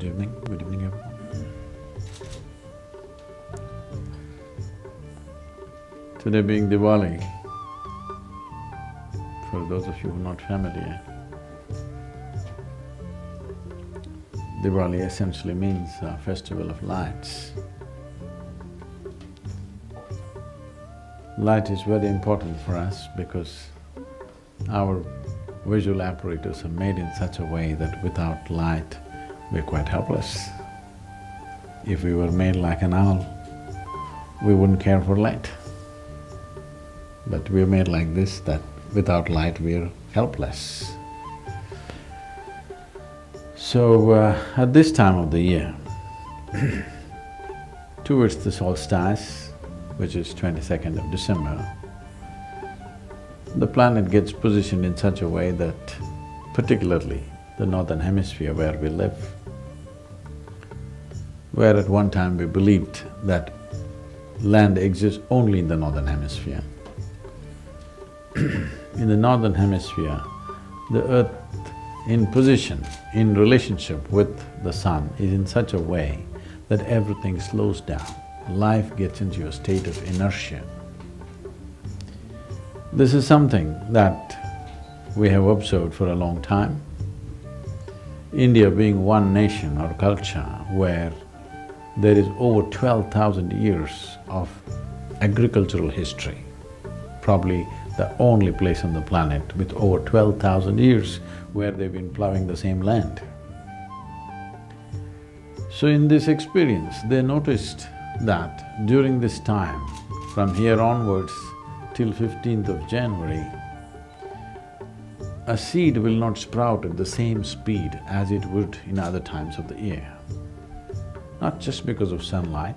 Good evening everyone. Today being Diwali, for those of you who are not familiar, Diwali essentially means a festival of lights. Light is very important for us because our visual apparatus are made in such a way that without light, we're quite helpless. If we were made like an owl, we wouldn't care for light. But we're made like this, that without light we're helpless. So, at this time of the year, towards the solstice, which is 22nd of December, the planet gets positioned in such a way that, particularly the northern hemisphere where we live, where at one time we believed that land exists only in the northern hemisphere. In the northern hemisphere, the earth in position, in relationship with the sun is in such a way that everything slows down, life gets into a state of inertia. This is something that we have observed for a long time. India being one nation or culture where there is over 12,000 years of agricultural history, probably the only place on the planet with over 12,000 years where they've been plowing the same land. So in this experience, they noticed that during this time, from here onwards till 15th of January, a seed will not sprout at the same speed as it would in other times of the year. Not just because of sunlight,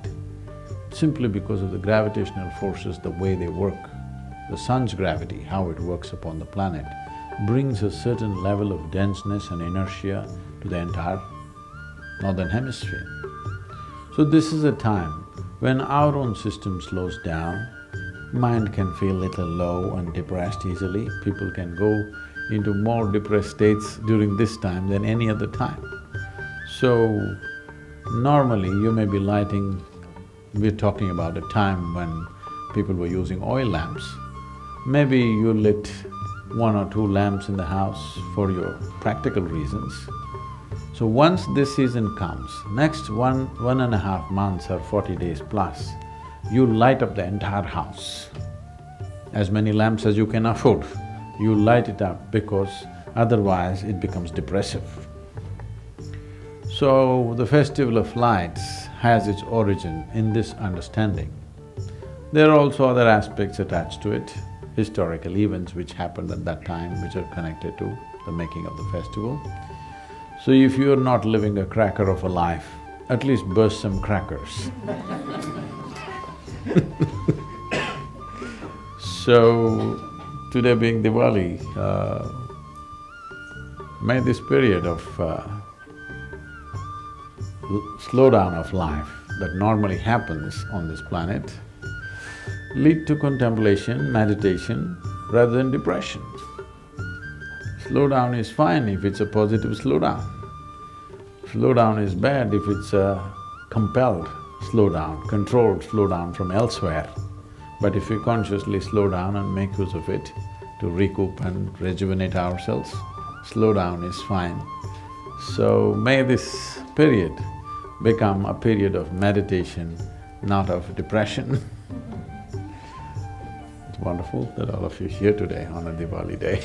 simply because of the gravitational forces, the way they work. The sun's gravity, how it works upon the planet, brings a certain level of denseness and inertia to the entire northern hemisphere. So this is a time when our own system slows down, mind can feel little low and depressed easily, people can go into more depressed states during this time than any other time. So, normally you may be lighting… we're talking about a time when people were using oil lamps. Maybe you lit 1 or 2 lamps in the house for your practical reasons. So once this season comes, next 1.5 months or 40 days plus, you light up the entire house. As many lamps as you can afford, you light it up because otherwise it becomes depressive. So the festival of lights has its origin in this understanding. There are also other aspects attached to it, historical events which happened at that time which are connected to the making of the festival. So if you're not living a cracker of a life, at least burst some crackers. So, today being Diwali, may this period of slowdown of life that normally happens on this planet lead to contemplation, meditation, rather than depression. Slowdown is fine if it's a positive slowdown. Slowdown is bad if it's a compelled slowdown, controlled slowdown from elsewhere. But if we consciously slow down and make use of it to recoup and rejuvenate ourselves, slowdown is fine. So may this period become a period of meditation, not of depression. It's wonderful that all of you are here today on a Diwali day